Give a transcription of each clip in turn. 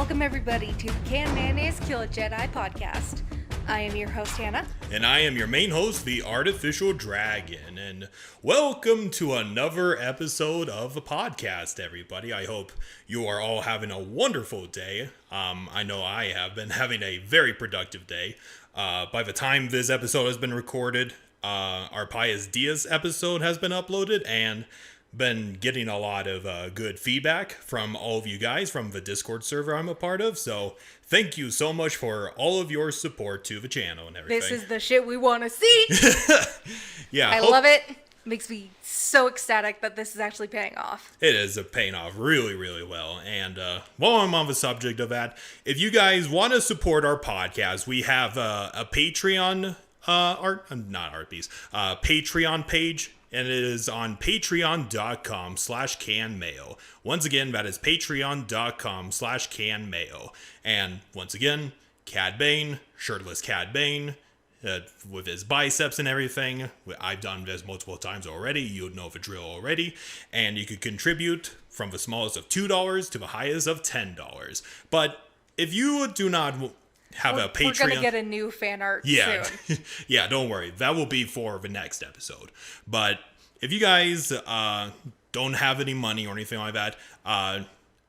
Welcome everybody to the Can Mayonnaise Kill a Jedi podcast. I am your host, Hannah. And I am your main host, the Artificial Dragon. And welcome to another episode of the podcast, everybody. I hope you are all having a wonderful day. I know I have been having a very productive day. By the time this episode has been recorded, our Pius Diaz episode has been uploaded and been getting a lot of good feedback from all of you guys from the Discord server I'm a part of. So thank you so much for all of your support to the channel and everything. This is the shit we want to see. Yeah, I love it. Makes me so ecstatic that this is actually paying off. It is paying off really, really well. And while I'm on the subject of that, if you guys want to support our podcast, we have a Patreon Patreon page. And it is on patreon.com/canmayo. Once again, that is patreon.com/canmayo. And once again, Cad Bane, shirtless Cad Bane, with his biceps and everything. I've done this multiple times already. You know the drill already. And you could contribute from the smallest of $2 to the highest of $10. But if you do not have a Patreon... We're gonna get a new fan art soon. Yeah, don't worry. That will be for the next episode. But if you guys don't have any money or anything like that,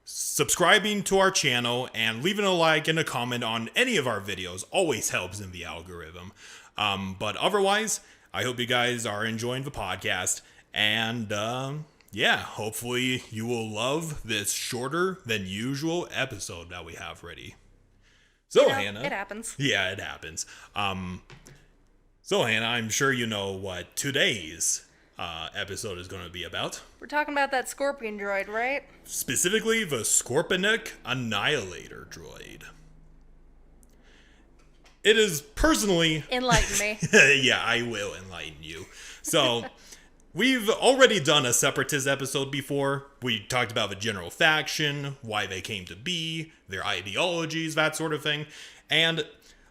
subscribing to our channel and leaving a like and a comment on any of our videos always helps in the algorithm. But otherwise, I hope you guys are enjoying the podcast. And yeah, hopefully you will love this shorter than usual episode that we have ready. So, Hannah. It happens. Yeah, it happens. So, Hannah, I'm sure you know what today's episode is going to be about. We're talking about that scorpion droid, right? Specifically, the Scorpenek Annihilator Droid. It is personally... Enlighten me. Yeah, I will enlighten you. So... We've already done a Separatist episode before. We talked about the general faction, why they came to be, their ideologies, that sort of thing. And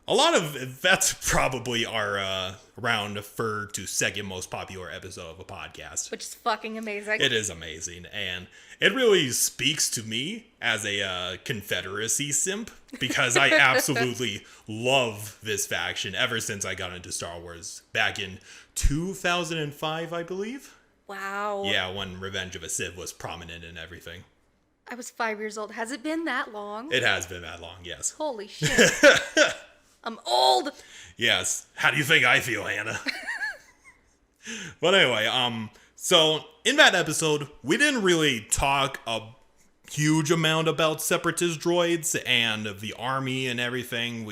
a lot of that's probably our around third to second most popular episode of a podcast. Which is fucking amazing. It is amazing. And it really speaks to me as a Confederacy simp, because I absolutely love this faction ever since I got into Star Wars back in 2005, I believe. Wow. Yeah, when Revenge of the Sith was prominent and everything. I was 5 years old. Has it been that long? It has been that long, yes. Holy shit. I'm old. Yes. How do you think I feel, Hannah? But anyway, so in that episode, we didn't really talk a huge amount about Separatist droids and the army and everything.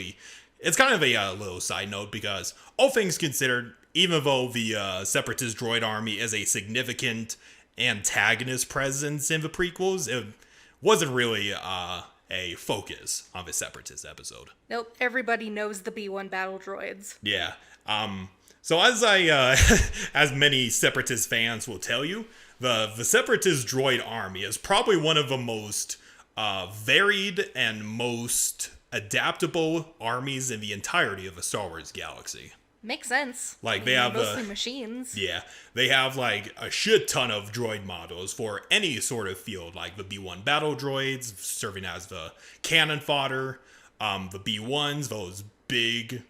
It's kind of a little side note, because all things considered, even though the Separatist droid army is a significant antagonist presence in the prequels, it wasn't really a focus on the Separatist episode. Nope, everybody knows the B-1 battle droids. Yeah. So as as many Separatist fans will tell you, the Separatist droid army is probably one of the most varied and most adaptable armies in the entirety of the Star Wars galaxy. Makes sense. Like, they have mostly machines. Yeah, they have like a shit ton of droid models for any sort of field, like the B-1 battle droids serving as the cannon fodder, the B-1s, those big,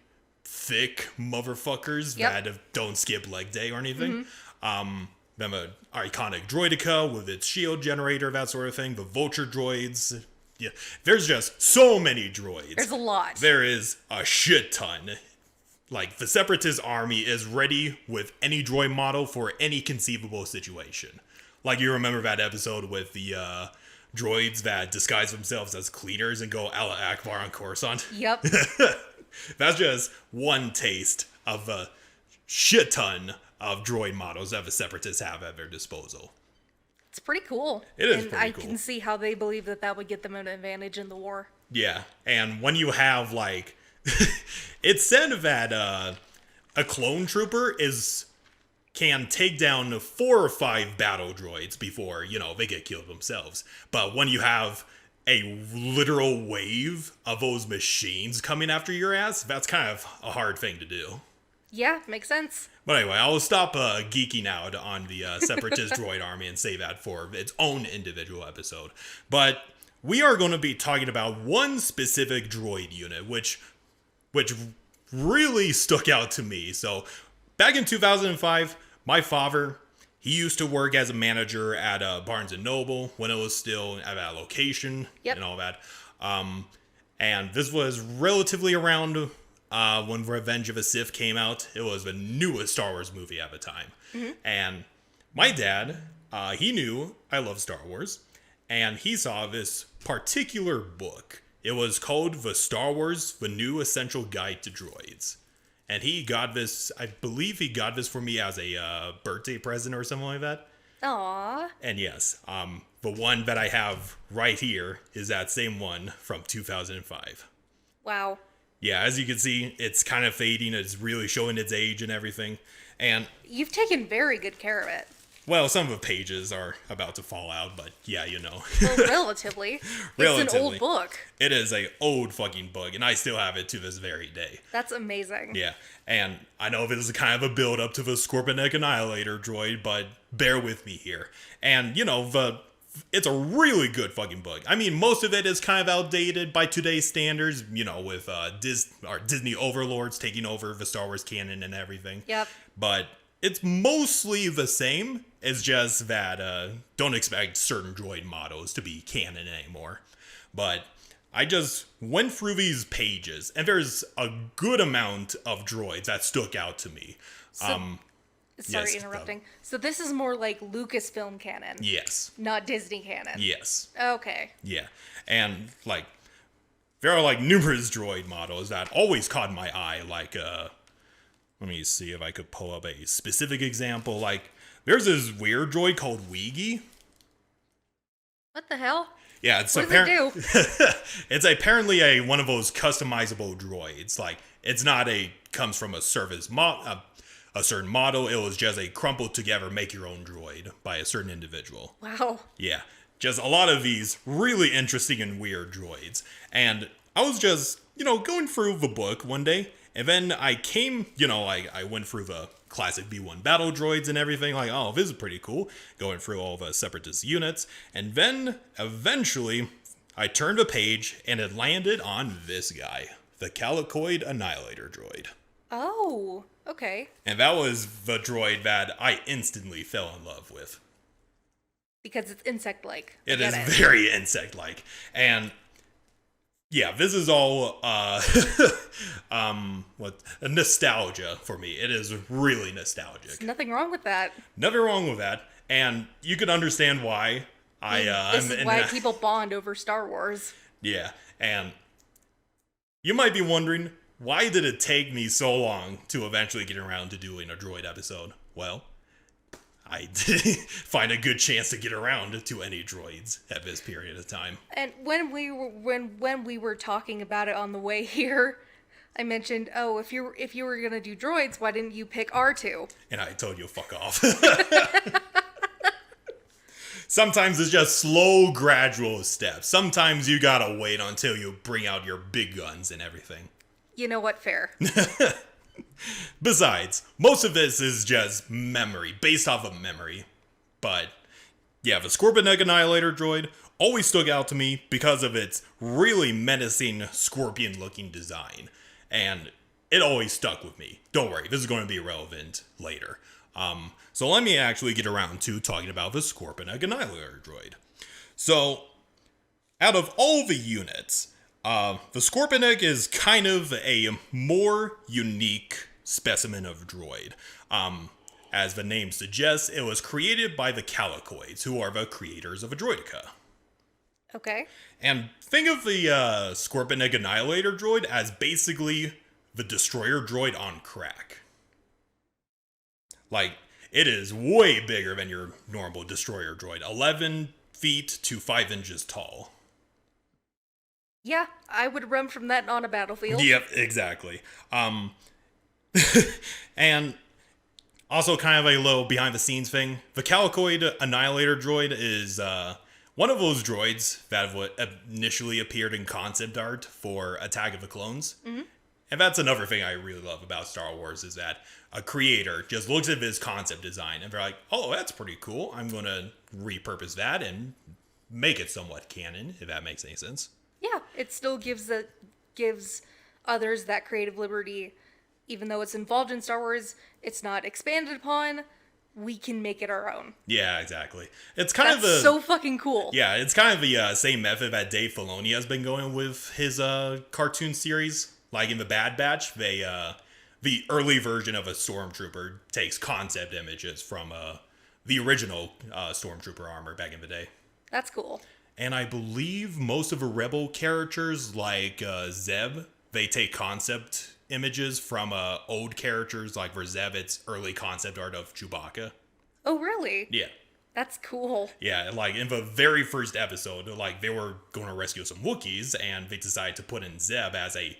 thick motherfuckers that don't skip leg day or anything. Then the iconic Droideka with its shield generator, that sort of thing. The vulture droids. Yeah, there's just so many droids. There's a lot. There is a shit ton. Like, the Separatist army is ready with any droid model for any conceivable situation. Like, you remember that episode with the droids that disguise themselves as cleaners and go Allah Akbar on Coruscant? Yep. That's just one taste of a shit ton of droid models that the Separatists have at their disposal. It's pretty cool. It is and pretty I cool. can see how they believe that would get them an advantage in the war. Yeah, and when you have, like... it's said that a clone trooper can take down 4 or 5 battle droids before, they get killed themselves. But when you have a literal wave of those machines coming after your ass, that's kind of a hard thing to do. Yeah, makes sense. But anyway, I'll stop geeking out on the Separatist droid army and save that for its own individual episode. But we are going to be talking about one specific droid unit, which really stuck out to me. So, back in 2005, my father, he used to work as a manager at Barnes & Noble when it was still at that location and all that. And this was relatively around when Revenge of the Sith came out. It was the newest Star Wars movie at the time. Mm-hmm. And my dad, he knew I love Star Wars. And he saw this particular book. It was called The Star Wars, The New Essential Guide to Droids. And he got this, I believe he got this for me as a birthday present or something like that. Aww. And yes, the one that I have right here is that same one from 2005. Wow. Yeah, as you can see, it's kind of fading. It's really showing its age and everything. And you've taken very good care of it. Well, some of the pages are about to fall out, but yeah, you know. Well, relatively. It's an old book. It is an old fucking book, and I still have it to this very day. That's amazing. Yeah, and I know this is kind of a build-up to the Scorpenek Annihilator Droid, but bear with me here. And, you know, it's a really good fucking book. I mean, most of it is kind of outdated by today's standards, you know, with Disney overlords taking over the Star Wars canon and everything. Yep. But it's mostly the same. It's just that don't expect certain droid models to be canon anymore. But I just went through these pages, and there's a good amount of droids that stuck out to me. Sorry, interrupting. So this is more like Lucasfilm canon. Yes. Not Disney canon. Yes. Okay. Yeah. And, like, there are, like, numerous droid models that always caught my eye. Like, let me see if I could pull up a specific example. Like, there's this weird droid called Weegi. What the hell? Yeah, it's what does it do? It's apparently one of those customizable droids. Like, it's not comes from a certain model. It was just a crumpled together, make your own droid by a certain individual. Wow. Yeah, just a lot of these really interesting and weird droids. And I was just, you know, going through the book one day, and then I came, you know, I went through the classic B1 battle droids and everything, like, oh, this is pretty cool, going through all the Separatist units, and then, eventually, I turned a page, and it landed on this guy, the Calicoid Annihilator Droid. Oh, okay. And that was the droid that I instantly fell in love with. Because it's insect-like. It is very insect-like, and yeah, this is all nostalgia for me. It is really nostalgic. There's nothing wrong with that. Nothing wrong with that, and you can understand why. This is why people bond over Star Wars. Yeah, and you might be wondering, why did it take me so long to eventually get around to doing a droid episode? Well, I didn't find a good chance to get around to any droids at this period of time. And when we were talking about it on the way here, I mentioned, oh, if you were gonna do droids, why didn't you pick R2? And I told you, fuck off. Sometimes it's just slow, gradual steps. Sometimes you gotta wait until you bring out your big guns and everything. You know what? Fair. Besides, most of this is just memory, based off of memory. But, yeah, the Scorpenek Annihilator Droid always stuck out to me because of its really menacing scorpion-looking design. And it always stuck with me. Don't worry, this is going to be relevant later. So let me actually get around to talking about the Scorpenek Annihilator Droid. So, out of all the units, the Scorpenek is kind of a more unique specimen of droid. As the name suggests, it was created by the Calicoids, who are the creators of a Droideka. Okay. And think of the Scorpenek Annihilator Droid as basically the Destroyer Droid on crack. Like, it is way bigger than your normal Destroyer Droid. 11 feet to 5 inches tall. Yeah, I would run from that on a battlefield. Yep, exactly. And also kind of a little behind-the-scenes thing. The Calicoid Annihilator Droid is one of those droids that initially appeared in concept art for Attack of the Clones. Mm-hmm. And that's another thing I really love about Star Wars, is that a creator just looks at his concept design and they're like, oh, that's pretty cool. I'm going to repurpose that and make it somewhat canon, if that makes any sense. Yeah, it still gives others that creative liberty, even though it's involved in Star Wars, it's not expanded upon. We can make it our own. Yeah, exactly. It's kind of the so fucking cool. Yeah, it's kind of the same method that Dave Filoni has been going with his cartoon series. Like in the Bad Batch, the early version of a stormtrooper takes concept images from the original stormtrooper armor back in the day. That's cool. And I believe most of the rebel characters, like Zeb, they take concept images from old characters. Like for Zeb, it's early concept art of Chewbacca. Oh, really? Yeah. That's cool. Yeah, like in the very first episode, like they were going to rescue some Wookiees, and they decided to put in Zeb as a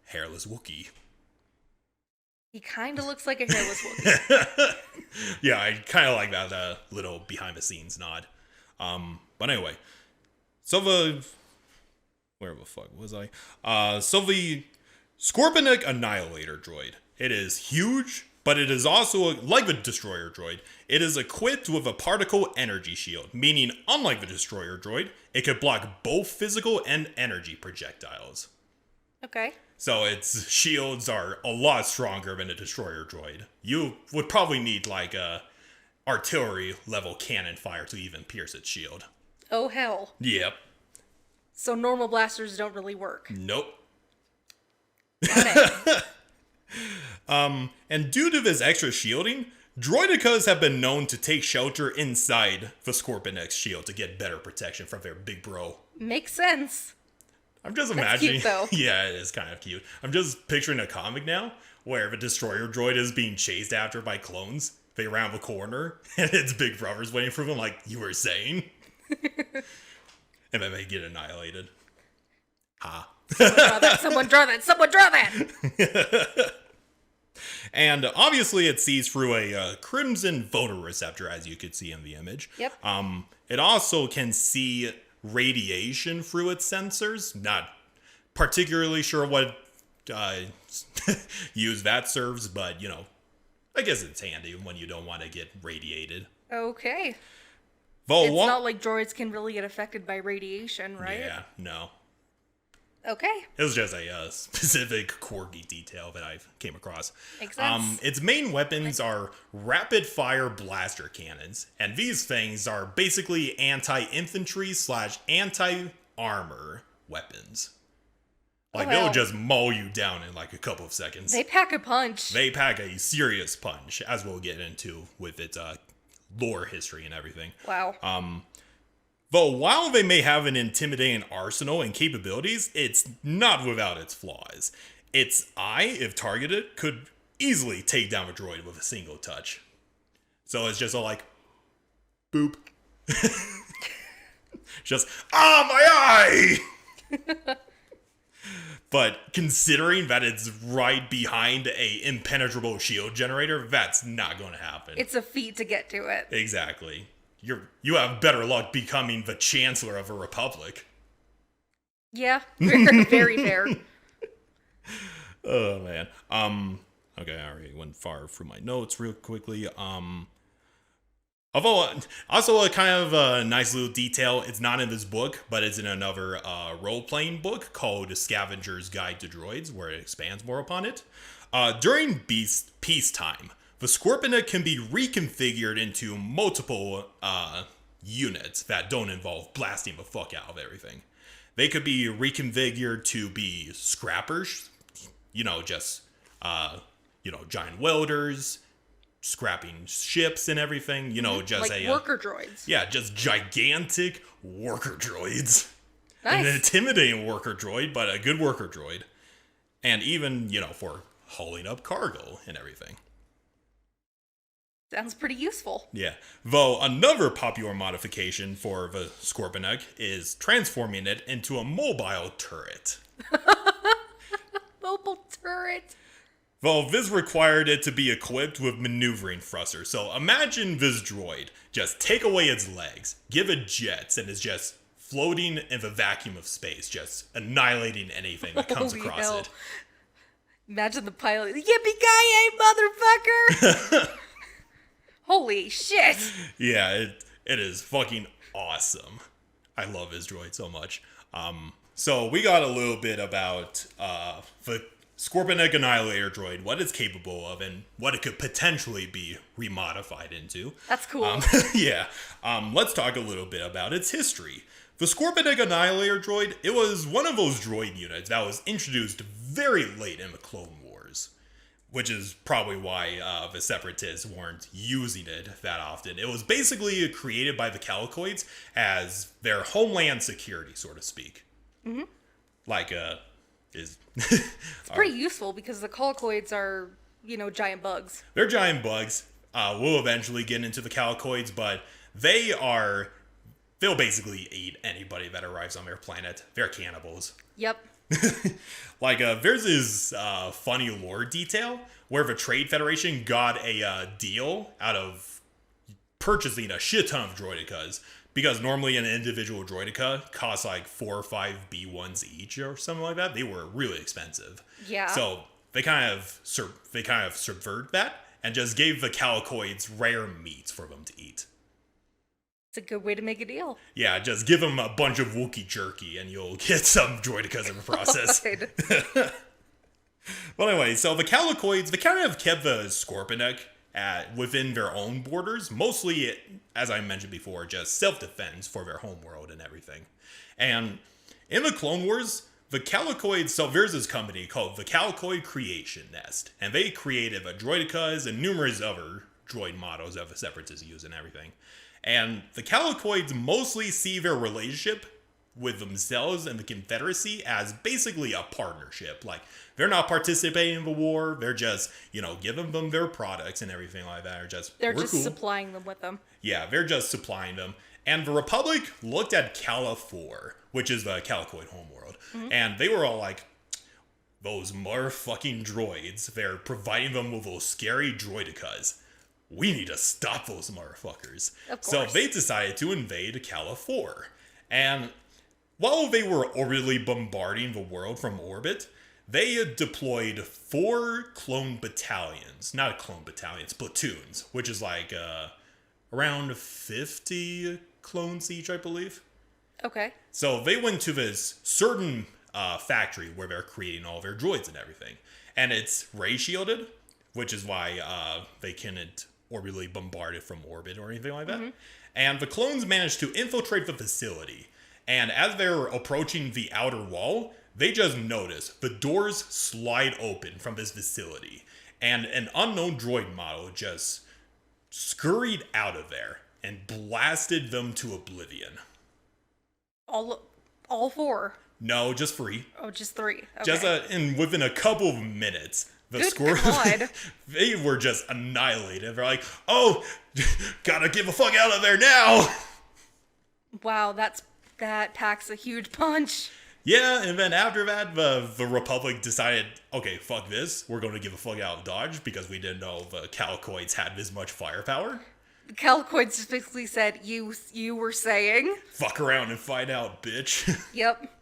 hairless Wookiee. He kind of looks like a hairless Wookiee. Yeah, I kind of like that little behind-the-scenes nod. But anyway, so where the fuck was I? So the Scorpenek Annihilator Droid. It is huge, but it is also, like the Destroyer Droid, it is equipped with a particle energy shield, meaning unlike the Destroyer Droid, it could block both physical and energy projectiles. Okay. So its shields are a lot stronger than a Destroyer Droid. You would probably need like a artillery level cannon fire to even pierce its shield. Oh, hell. Yep. So normal blasters don't really work. Nope. Okay. And due to this extra shielding, Droidekas have been known to take shelter inside the Scorpenek's shield to get better protection from their big bro. Makes sense. I'm just That's imagining. cute, though. Yeah, it is kind of cute. I'm just picturing a comic now where the Destroyer Droid is being chased after by clones. They round the corner, and its big brother's waiting for them, like you were saying. And then they get annihilated. Ha. Someone draw that! Someone draw that! And obviously it sees through a crimson photoreceptor, as you could see in the image. Yep. It also can see radiation through its sensors. Not particularly sure what use that serves, but, you know, I guess it's handy when you don't want to get radiated. Okay. Though, It's not like droids can really get affected by radiation, right? Yeah, no. Okay. It was just a specific quirky detail that I came across. Makes sense. Its main weapons are rapid-fire blaster cannons, and these things are basically anti-infantry / anti-armor weapons. Like, they'll just maul you down in like a couple of seconds. They pack a punch. They pack a serious punch, as we'll get into with its lore history and everything. Wow. Though while they may have an intimidating arsenal and capabilities, it's not without its flaws. Its eye, if targeted, could easily take down a droid with a single touch. So it's just all like, boop. Just, my eye! But considering that it's right behind a impenetrable shield generator, that's not going to happen. It's a feat to get to it. Exactly. You have better luck becoming the Chancellor of a Republic. Yeah, very, very fair. Oh, man. Okay, I already went far through my notes real quickly. Although, also a kind of a nice little detail, it's not in this book, but it's in another role-playing book called Scavenger's Guide to Droids, where it expands more upon it. During peacetime, the Scorpenek can be reconfigured into multiple units that don't involve blasting the fuck out of everything. They could be reconfigured to be scrappers, just giant welders, scrapping ships and everything, just like worker droids. Yeah, just gigantic worker droids. Nice. An intimidating worker droid, but a good worker droid. And even, for hauling up cargo and everything. Sounds pretty useful. Yeah. Though another popular modification for the Scorpenek is transforming it into a mobile turret. Mobile turret. Well, this required it to be equipped with maneuvering thrusters. So imagine this droid. Just take away its legs, give it jets, and it's just floating in the vacuum of space, just annihilating anything that comes Holy across hell. it. Imagine the pilot. Yippee-ki-yay, motherfucker! Holy shit! Yeah, it is fucking awesome. I love his droid so much. So we got a little bit about the Scorpenek Annihilator Droid, what it's capable of, and what it could potentially be remodified into. That's cool. Yeah. Let's talk a little bit about its history. The Scorpenek Annihilator Droid, it was one of those droid units that was introduced very late in the Clone Wars, which is probably why the Separatists weren't using it that often. It was basically created by the Calicoids as their homeland security, so to speak. Mm-hmm. Like, is... It's pretty useful because the Calicoids are, giant bugs. They're giant bugs. We'll eventually get into the Calicoids, but they'll basically eat anybody that arrives on their planet. They're cannibals. Yep. Like, there's this funny lore detail where the Trade Federation got a deal out of purchasing a shit ton of droidekas, because normally an individual droideka costs like 4 or 5 B1s each or something like that. They were really expensive. Yeah. So they kind of subvert that and just gave the Calicoids rare meats for them to eat. It's a good way to make a deal. Yeah, just give them a bunch of Wookiee jerky and you'll get some droidekas in the process. Well, anyway, so the Calicoids, they kind of kept the Scorpenek within their own borders, mostly, as I mentioned before, just self-defense for their homeworld and everything. And in the Clone Wars, the Calicoids, so there's this company called the Calicoid Creation Nest, and they created the droidekas and numerous other droid models that the Separatists use and everything. And the Calicoids mostly see their relationship with themselves and the Confederacy as basically a partnership. Like, they're not participating in the war. They're just, giving them their products and everything like that. They're just cool. supplying them with them. Yeah, they're just supplying them. And the Republic looked at Califor, which is the Calicoid homeworld, and they were all like, those motherfucking droids, they're providing them with those scary droidekas. We need to stop those motherfuckers. Of course. So they decided to invade Califor. And while they were orbitally bombarding the world from orbit, they deployed 4 clone battalions. Not clone battalions, platoons, which is like around 50 clones each, I believe. Okay. So they went to this certain factory where they're creating all their droids and everything. And it's ray shielded, which is why they couldn't orbitally bombard it from orbit or anything like that. Mm-hmm. And the clones managed to infiltrate the facility. And as they're approaching the outer wall, they just notice the doors slide open from this facility. And an unknown droid model just scurried out of there and blasted them to oblivion. All 4? No, just 3. Oh, just 3. Okay. Just and within a couple of minutes, the God. they were just annihilated. They're like, oh, gotta get the fuck out of there now. Wow, that packs a huge punch. Yeah, and then after that, the Republic decided, okay, fuck this. We're going to give a fuck out of Dodge because we didn't know the Calicoids had this much firepower. The Calicoids just basically said, you were saying? Fuck around and find out, bitch. Yep.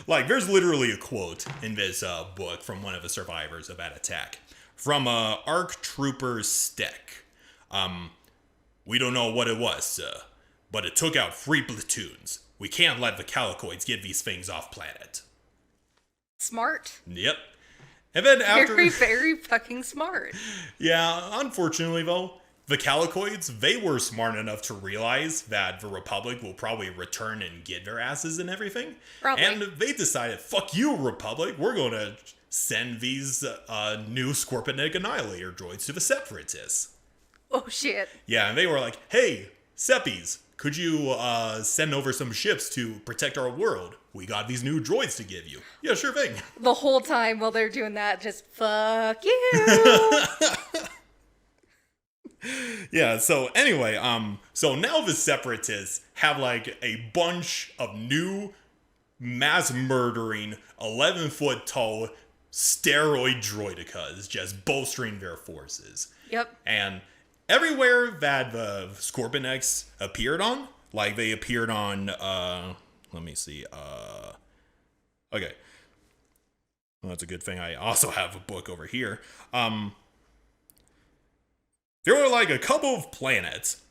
Like, there's literally a quote in this book from one of the survivors of that attack. From ARC Trooper Steck. We don't know what it was, sir, but it took out 3 platoons. We can't let the Calicoids get these things off planet. Smart. Yep. And then after... Very, very fucking smart. Yeah, unfortunately, though, the Calicoids, they were smart enough to realize that the Republic will probably return and get their asses and everything. Probably. And they decided, fuck you, Republic. We're going to send these new Scorpenek Annihilator droids to the Separatists. Oh, shit. Yeah, and they were like, hey, Seppies, could you send over some ships to protect our world? We got these new droids to give you. Yeah, sure thing. The whole time while they're doing that, just fuck you. Yeah, so anyway, so now the Separatists have like a bunch of new mass murdering 11-foot tall steroid droidekas just bolstering their forces. Yep. And everywhere that the Scorpeneks appeared on, like they appeared on, let me see, okay. Well, that's a good thing I also have a book over here. There were like a couple of planets,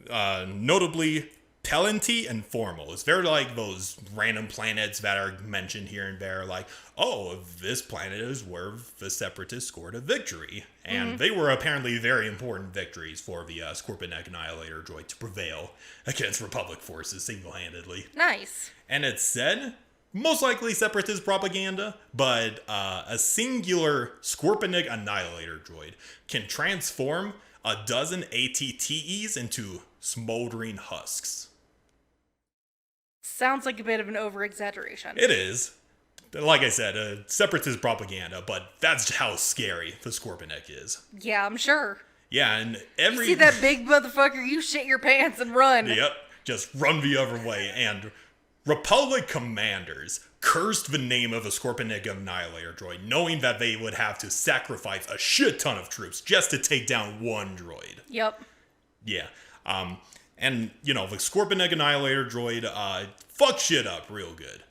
notably Talenti and Formos. They're like those random planets that are mentioned here and there, like, oh, this planet is where the Separatists scored a victory. And they were apparently very important victories for the Scorpenek Annihilator Droid to prevail against Republic forces single-handedly. Nice. And it's said, most likely Separatist propaganda, but a singular Scorpenek Annihilator Droid can transform a dozen ATTEs into smoldering husks. Sounds like a bit of an over-exaggeration. It is. Like I said, Separatist propaganda, but that's how scary the Scorpenek is. Yeah, I'm sure. Yeah, and You see that big motherfucker, you shit your pants and run. Yep, just run the other way. And Republic commanders cursed the name of a Scorpenek Annihilator Droid, knowing that they would have to sacrifice a shit ton of troops just to take down one droid. Yep. Yeah. And, you know, the Scorpenek Annihilator Droid fucked shit up real good.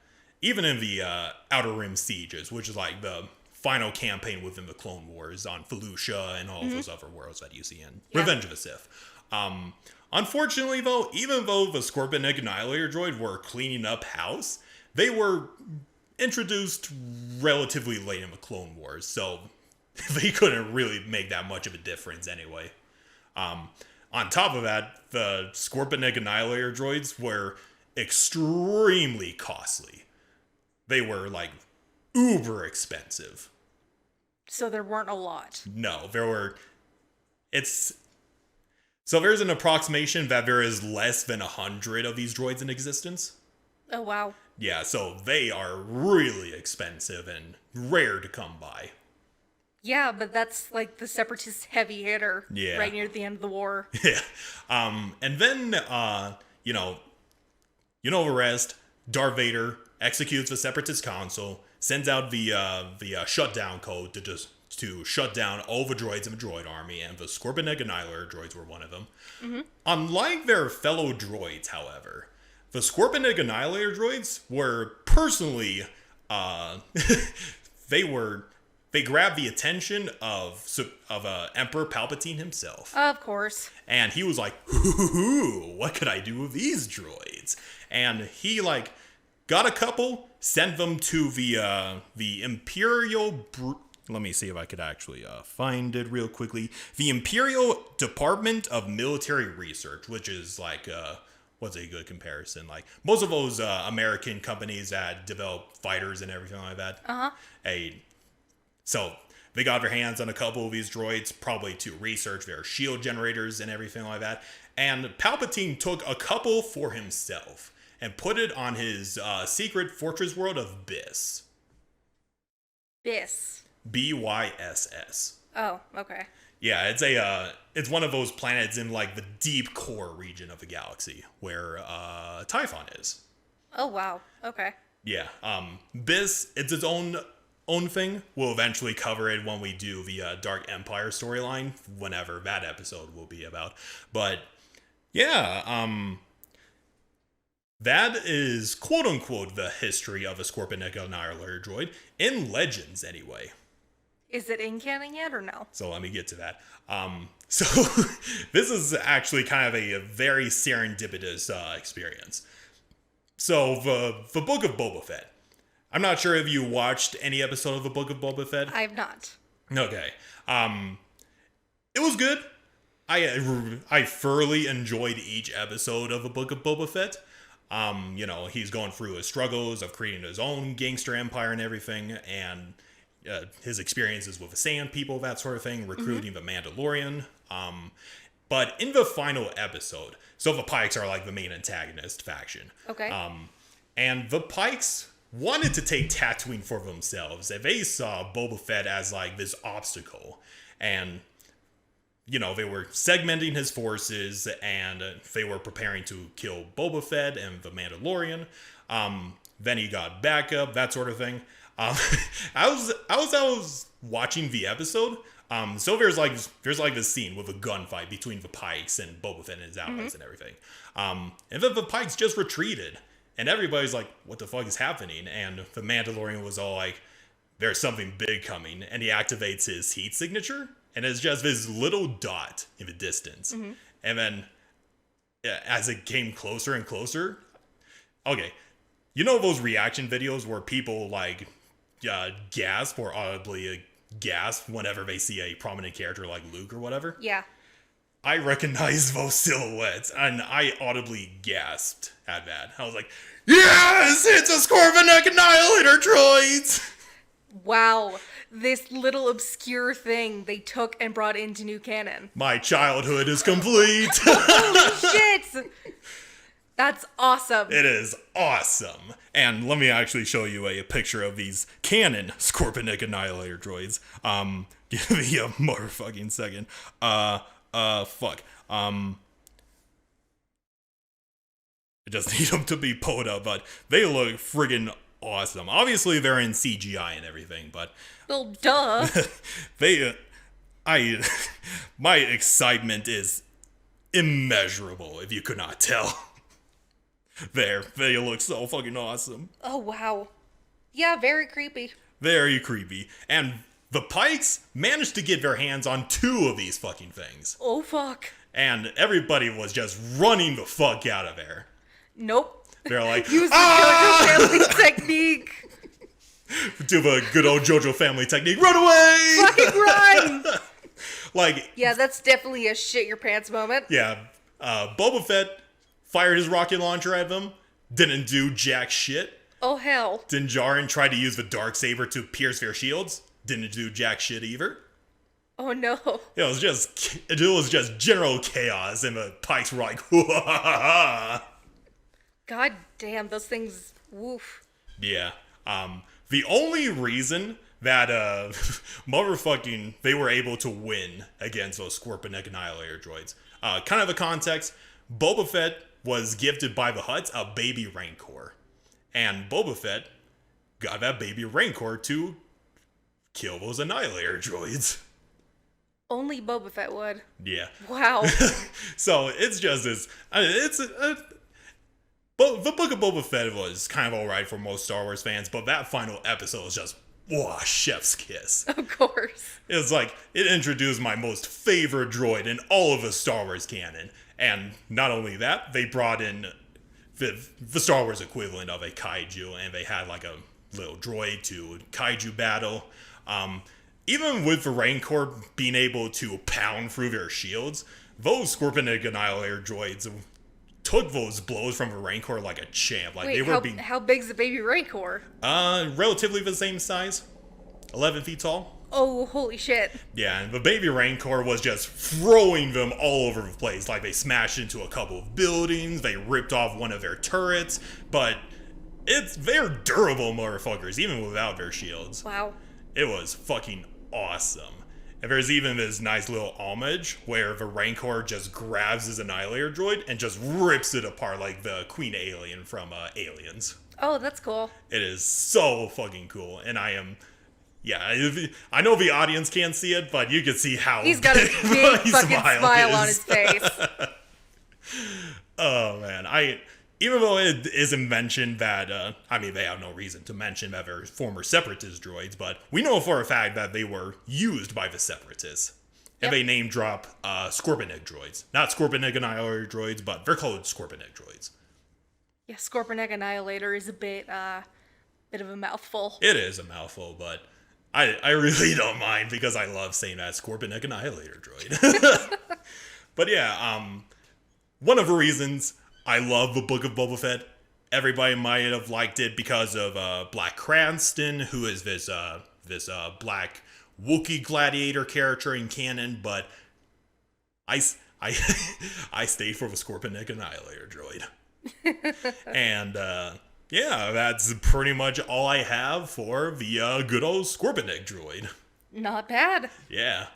Even in the Outer Rim Sieges, which is like the final campaign within the Clone Wars on Felucia and all those other worlds that you see in Revenge of the Sith. Unfortunately, though, even though the Scorpenek Annihilator Droid were cleaning up house, they were introduced relatively late in the Clone Wars, so they couldn't really make that much of a difference anyway. On top of that, the Scorpenek Annihilator Droids were extremely costly. They were, like, uber expensive. So there weren't a lot. No, there were... So there's an approximation that there is less than 100 of these droids in existence. Oh, wow. Yeah, so they are really expensive and rare to come by. Yeah, but that's like the Separatist heavy hitter right near the end of the war. Yeah. And then, you know the rest. Darth Vader executes the Separatist Council, sends out the shutdown code to shut down all the droids in the droid army, and the Scorpenek Annihilator Droids were one of them. Unlike their fellow droids, however, the Scorpenek Annihilator Droids were personally, they grabbed the attention of Emperor Palpatine himself. Of course. And he was like, "Ooh, what could I do with these droids?" And he, like, got a couple, sent them to the Imperial... Let me see if I could actually find it real quickly. The Imperial Department of Military Research, which is like... what's a good comparison? Like, most of those American companies that develop fighters and everything like that. So they got their hands on a couple of these droids, probably to research their shield generators and everything like that. And Palpatine took a couple for himself and put it on his secret fortress world of Biss. Biss. BYSS. Oh, okay. Yeah, it's one of those planets in, like, the deep core region of the galaxy where Typhon is. Oh, wow. Okay. Yeah. Biss, it's its own thing. We'll eventually cover it when we do the Dark Empire storyline, whenever that episode will be about. But yeah, that is quote unquote the history of a Scorpenek Annihilator Droid in Legends, anyway. Is it in canon yet or no? So let me get to that. So this is actually kind of a very serendipitous experience. So the Book of Boba Fett. I'm not sure if you watched any episode of the Book of Boba Fett. I have not. Okay. It was good. I thoroughly enjoyed each episode of the Book of Boba Fett. You know, he's going through his struggles of creating his own gangster empire and everything, and his experiences with the Sand People, that sort of thing, recruiting the Mandalorian. But in the final episode, so the Pikes are like the main antagonist faction. Okay. And the Pikes wanted to take Tatooine for themselves. They saw Boba Fett as like this obstacle. And, you know, they were segmenting his forces, and they were preparing to kill Boba Fett and the Mandalorian. Then he got backup, that sort of thing. I was watching the episode. So there's like this scene with a gunfight between the Pikes and Boba Fett and his allies and everything. And then the Pikes just retreated, and everybody's like, "What the fuck is happening?" And the Mandalorian was all like, "There's something big coming," and he activates his heat signature, and it's just this little dot in the distance, and then as it came closer and closer. Okay, you know those reaction videos where people like gasp or audibly gasp whenever they see a prominent character like Luke or whatever? Yeah. I recognized those silhouettes, and I audibly gasped at that. I was like, yes, it's a Scorpenek Annihilator Droids! Wow. This little obscure thing they took and brought into new canon. My childhood is complete! Holy shit! That's awesome. It is awesome. And let me actually show you a picture of these canon Scorpenek Annihilator Droids. Give me a motherfucking second. Fuck. I just need them to be pulled up, but they look friggin' awesome. Obviously, they're in CGI and everything, but Well, duh. my excitement is immeasurable, if you could not tell. They look so fucking awesome. Oh, wow. Yeah, very creepy. Very creepy. And the Pikes managed to get their hands on 2 of these fucking things. Oh, fuck. And everybody was just running the fuck out of there. Nope. They're like, Use the JoJo family technique. Do the good old JoJo family technique. Run away! Fucking run! Like, Yeah, that's definitely a shit your pants moment. yeah, Boba Fett fired his rocket launcher at them. Didn't do jack shit. Oh, hell. Din Djarin tried to use the Darksaber to pierce their shields. Didn't do jack shit either. Oh, no. It was just general chaos, and the Pikes were like, "Whoa." God damn, those things. Woof. Yeah. The only reason that motherfucking they were able to win against those Scorpenek Annihilator Droids. Kind of the context: Boba Fett was gifted by the Hutts a baby Rancor, and Boba Fett got that baby Rancor to kill those Annihilator Droids. Only Boba Fett would. Yeah. Wow. So it's just this. The Book of Boba Fett was kind of alright for most Star Wars fans, but that final episode was just, whoa, chef's kiss. Of course. It was like, it introduced my most favorite droid in all of the Star Wars canon. And not only that, they brought in the Star Wars equivalent of a kaiju, and they had like a little droid to kaiju battle. Even with the Rancor being able to pound through their shields, those Scorpenek Annihilator Droids took those blows from the Rancor like a champ. Like, Wait, they were how big's the baby Rancor? relatively the same size, 11 feet tall. Oh, holy shit. Yeah, and the baby Rancor was just throwing them all over the place. Like, they smashed into a couple of buildings, they ripped off one of their turrets, but they're durable motherfuckers, even without their shields. Wow. It was fucking awesome. And there's even this nice little homage where the Rancor just grabs his Annihilator Droid and just rips it apart like the Queen Alien from Aliens. Oh, that's cool. It is so fucking cool. And I know the audience can't see it, but you can see how He's got a big fucking smile on is. his face. Oh, man. Even though it isn't mentioned that, they have no reason to mention that they're former Separatist droids, but we know for a fact that they were used by the Separatists. And they name drop Scorpenek droids. Not Scorpenek Annihilator droids, but they're called Scorpenek droids. Yeah, Scorpenek Annihilator is a bit of a mouthful. It is a mouthful, but I really don't mind because I love saying that Scorpenek Annihilator droid. But yeah, one of the reasons I love the Book of Boba Fett. Everybody might have liked it because of Black Cranston, who is this black Wookiee gladiator character in canon. But I stayed for the Scorpenek Annihilator droid, and yeah, that's pretty much all I have for the good old Scorpenek droid. Not bad. Yeah.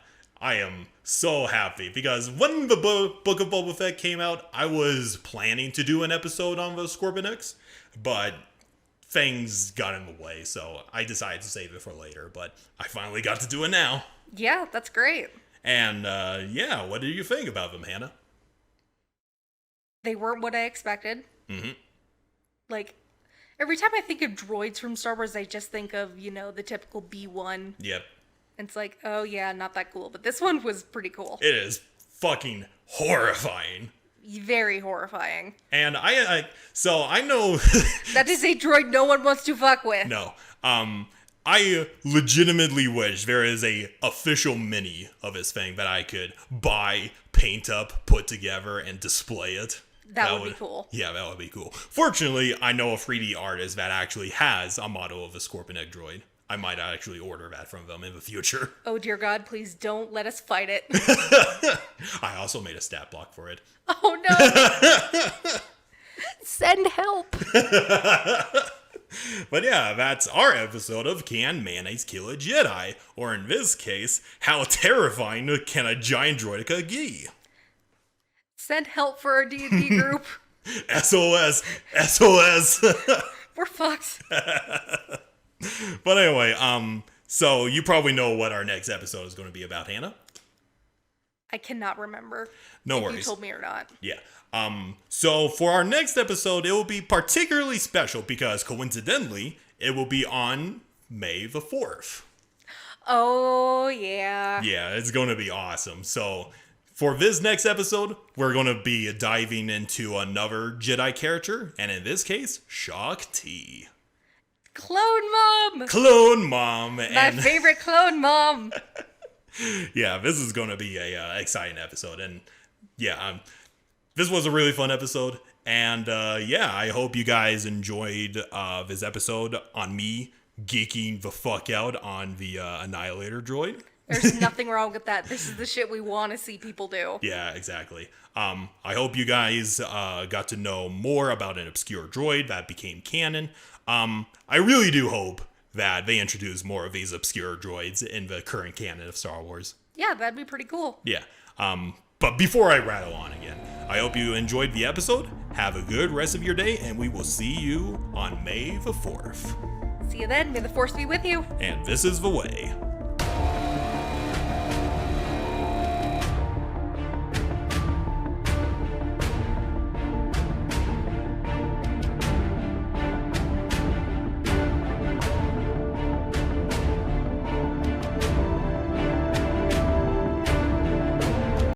I am so happy because when the Book of Boba Fett came out, I was planning to do an episode on the Scorpeneks, but things got in the way, so I decided to save it for later, but I finally got to do it now. Yeah, that's great. And, yeah, what did you think about them, Hannah? They weren't what I expected. Mm-hmm. Like, every time I think of droids from Star Wars, I just think of, the typical B1. Yep. It's like, oh yeah, not that cool. But this one was pretty cool. It is fucking horrifying. Very horrifying. And so I know That is a droid no one wants to fuck with. no. I legitimately wish there is a official mini of his thing that I could buy, paint up, put together, and display it. That would be cool. Yeah, that would be cool. Fortunately, I know a 3D artist that actually has a model of a Scorpenek droid. I might actually order that from them in the future. Oh dear God, please don't let us fight it. I also made a stat block for it. Oh no! Send help! But yeah, that's our episode of Can Mayonnaise Kill a Jedi? Or in this case, how terrifying can a giant droideka be? Send help for our D&D group. SOS! SOS! We're fucked. But anyway, so you probably know what our next episode is going to be about, Hannah? I cannot remember. No if worries. you told me or not. Yeah. So for our next episode, it will be particularly special because coincidentally, it will be on May the 4th. Oh, yeah. Yeah, it's going to be awesome. So for this next episode, we're going to be diving into another Jedi character, and in this case, Shakti. Clone Mom! Clone Mom. My favorite Clone Mom! Yeah, this is going to be a exciting episode. And yeah, this was a really fun episode. And yeah, I hope you guys enjoyed this episode on me geeking the fuck out on the Annihilator Droid. There's nothing wrong with that. This is the shit we want to see people do. Yeah, exactly. I hope you guys got to know more about an obscure droid that became canon. I really do hope that they introduce more of these obscure droids in the current canon of Star Wars. Yeah, that'd be pretty cool. Yeah. But before I rattle on again, I hope you enjoyed the episode. Have a good rest of your day, and we will see you on May the 4th. See you then. May the Force be with you. And this is the way.